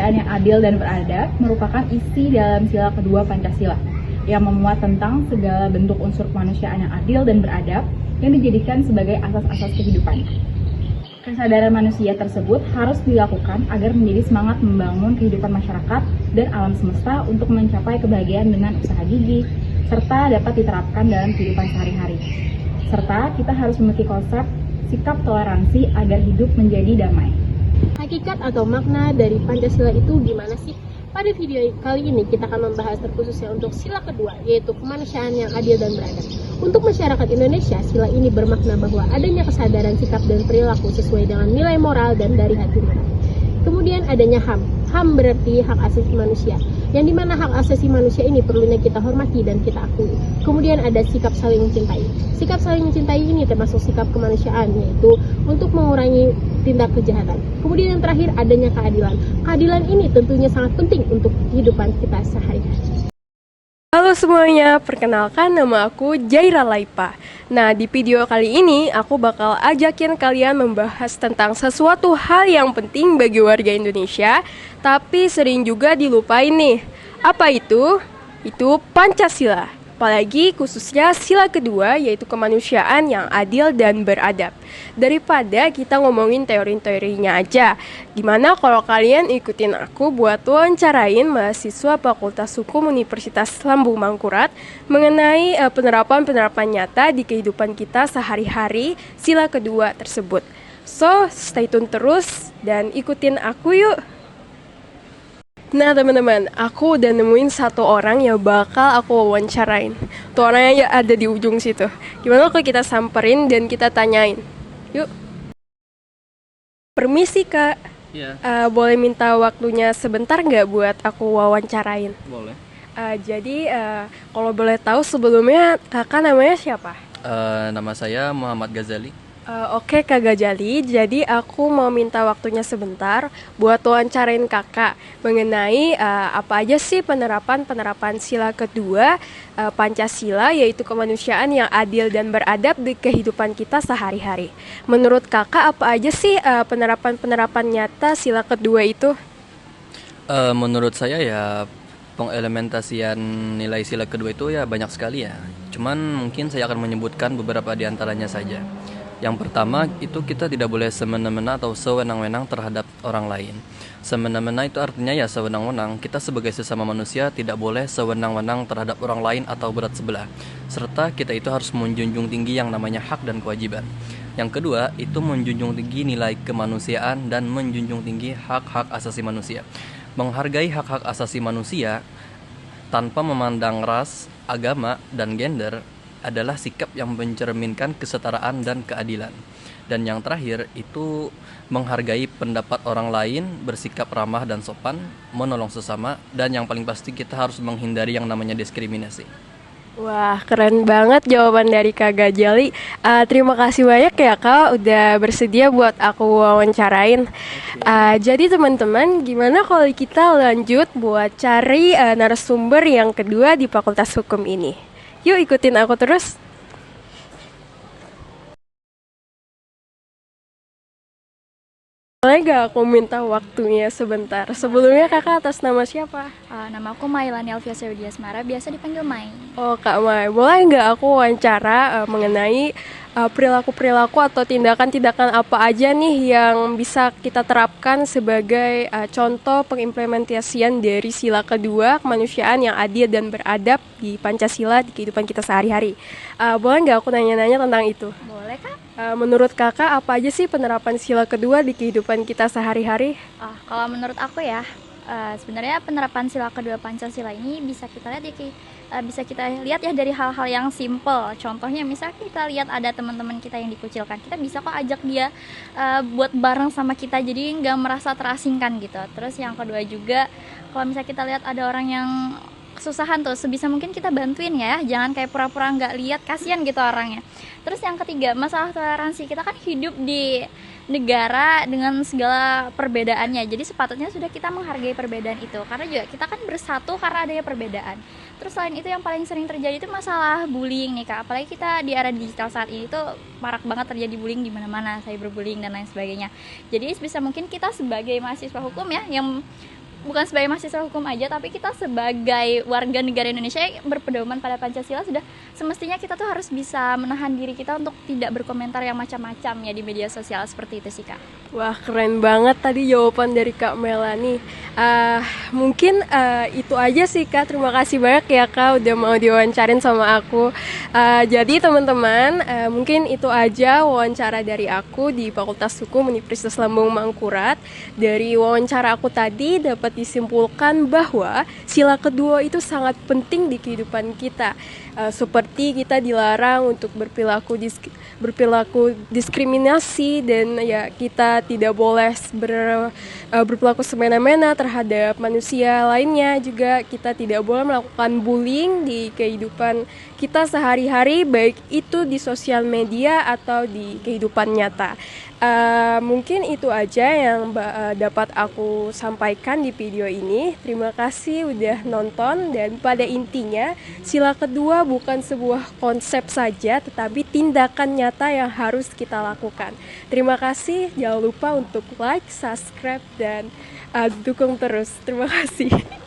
kemanusiaan yang adil dan beradab merupakan isi dalam sila kedua Pancasila yang memuat tentang segala bentuk unsur kemanusiaan yang adil dan beradab yang dijadikan sebagai asas-asas kehidupan. Kesadaran manusia tersebut harus dilakukan agar menjadi semangat membangun kehidupan masyarakat dan alam semesta untuk mencapai kebahagiaan dengan usaha gigih, serta dapat diterapkan dalam kehidupan sehari-hari. Serta kita harus memiliki konsep sikap toleransi agar hidup menjadi damai. Hakikat atau makna dari Pancasila itu gimana sih? Pada video kali ini kita akan membahas terkhususnya untuk sila kedua, yaitu kemanusiaan yang adil dan beradab. Untuk masyarakat Indonesia, sila ini bermakna bahwa adanya kesadaran sikap dan perilaku sesuai dengan nilai moral dan dari hati nurani. Kemudian adanya HAM. HAM berarti hak asasi manusia, yang dimana hak asasi manusia ini perlunya kita hormati dan kita akui. Kemudian ada sikap saling mencintai. Sikap saling mencintai ini termasuk sikap kemanusiaan, yaitu untuk mengurangi tindak kejahatan. Kemudian yang terakhir adanya keadilan. Keadilan ini tentunya sangat penting untuk kehidupan kita sehari-hari. Halo semuanya, perkenalkan nama aku Jaira Laipa. Nah, di video kali ini aku bakal ajakin kalian membahas tentang sesuatu hal yang penting bagi warga Indonesia, tapi sering juga dilupain nih. Apa itu? Itu Pancasila. Apalagi khususnya sila kedua, yaitu kemanusiaan yang adil dan beradab. Daripada kita ngomongin teori-teorinya aja, gimana kalau kalian ikutin aku buat wawancarain mahasiswa Fakultas Hukum Universitas Lambung Mangkurat mengenai penerapan-penerapan nyata di kehidupan kita sehari-hari sila kedua tersebut. So, stay tune terus dan ikutin aku yuk! Nah teman-teman, aku udah nemuin satu orang yang bakal aku wawancarain. Tuh orangnya ya ada di ujung situ. Gimana kalau kita samperin dan kita tanyain? Yuk. Permisi kak. Iya. Boleh minta waktunya sebentar nggak buat aku wawancarain? Boleh. Jadi kalau boleh tahu sebelumnya kakak namanya siapa? Nama saya Muhammad Ghazali. Oke Kak Gajali, jadi aku mau minta waktunya sebentar buat wawancarain kakak mengenai apa aja sih penerapan sila kedua Pancasila, yaitu kemanusiaan yang adil dan beradab di kehidupan kita sehari-hari. Menurut kakak apa aja sih penerapan nyata sila kedua itu? Menurut saya ya pengimplementasian nilai sila kedua itu ya banyak sekali ya. Cuman mungkin saya akan menyebutkan beberapa di antaranya saja. Yang pertama itu kita tidak boleh semena-mena atau sewenang-wenang terhadap orang lain. Semena-mena itu artinya ya sewenang-wenang. Kita sebagai sesama manusia tidak boleh sewenang-wenang terhadap orang lain atau berat sebelah. Serta kita itu harus menjunjung tinggi yang namanya hak dan kewajiban. Yang kedua itu menjunjung tinggi nilai kemanusiaan dan menjunjung tinggi hak-hak asasi manusia. Menghargai hak-hak asasi manusia tanpa memandang ras, agama, dan gender adalah sikap yang mencerminkan kesetaraan dan keadilan. Dan yang terakhir itu menghargai pendapat orang lain, bersikap ramah dan sopan, menolong sesama, dan yang paling pasti kita harus menghindari yang namanya diskriminasi. Wah, keren banget jawaban dari Kak Gajali. Terima kasih banyak ya Kak udah bersedia buat aku wawancarain. Jadi teman-teman, gimana kalau kita lanjut buat cari narasumber yang kedua di Fakultas Hukum ini? Yuk ikutin aku terus. Boleh gak aku minta waktunya sebentar? Sebelumnya kakak atas nama siapa? Nama aku Mailani Elvia Sewdi Asmara, biasa dipanggil Mai. Oh Kak Mai, boleh nggak aku wawancara mengenai perilaku-perilaku atau tindakan-tindakan apa aja nih yang bisa kita terapkan sebagai contoh pengimplementasian dari sila kedua kemanusiaan yang adil dan beradab di Pancasila di kehidupan kita sehari-hari. Boleh nggak aku nanya-nanya tentang itu? Boleh Kak? Menurut kakak apa aja sih penerapan sila kedua di kehidupan kita sehari-hari? Kalau menurut aku ya, sebenarnya penerapan sila kedua Pancasila ini bisa kita lihat ya dari hal-hal yang simple. Contohnya misalnya kita lihat ada teman-teman kita yang dikucilkan, kita bisa kok ajak dia buat bareng sama kita, jadi nggak merasa terasingkan gitu. Terus yang kedua juga, kalau misalnya kita lihat ada orang yang kesusahan tuh, sebisa mungkin kita bantuin ya, jangan kayak pura-pura nggak lihat, kasihan gitu orangnya. Terus yang ketiga, masalah toleransi. Kita kan hidup di negara dengan segala perbedaannya, jadi sepatutnya sudah kita menghargai perbedaan itu, karena juga kita kan bersatu karena adanya perbedaan. Terus selain itu yang paling sering terjadi itu masalah bullying nih Kak, apalagi kita di era digital saat ini tuh marak banget terjadi bullying di mana-mana, cyberbullying dan lain sebagainya. Jadi sebisa mungkin kita sebagai mahasiswa hukum ya yang bukan sebagai mahasiswa hukum aja, tapi kita sebagai warga negara Indonesia yang berpedoman pada Pancasila, sudah semestinya kita tuh harus bisa menahan diri kita untuk tidak berkomentar yang macam-macam ya di media sosial, seperti itu sih Kak. Wah, keren banget tadi jawaban dari Kak Melani. Mungkin itu aja sih Kak. Terima kasih banyak ya Kak udah mau diwawancarin sama aku. Jadi teman-teman, mungkin itu aja wawancara dari aku di Fakultas Hukum Universitas Lambung Mangkurat. Dari wawancara aku tadi dapat disimpulkan bahwa sila kedua itu sangat penting di kehidupan kita. Seperti kita dilarang untuk berperilaku diskriminasi, dan ya kita tidak boleh berperilaku semena-mena terhadap manusia lainnya. Juga kita tidak boleh melakukan bullying di kehidupan kita sehari-hari, baik itu di sosial media atau di kehidupan nyata. Mungkin itu aja yang dapat aku sampaikan di video ini. Terima kasih udah nonton, dan pada intinya sila kedua bukan sebuah konsep saja, tetapi tindakan nyata yang harus kita lakukan. Terima kasih, jangan lupa untuk like, subscribe, dan dukung terus. Terima kasih.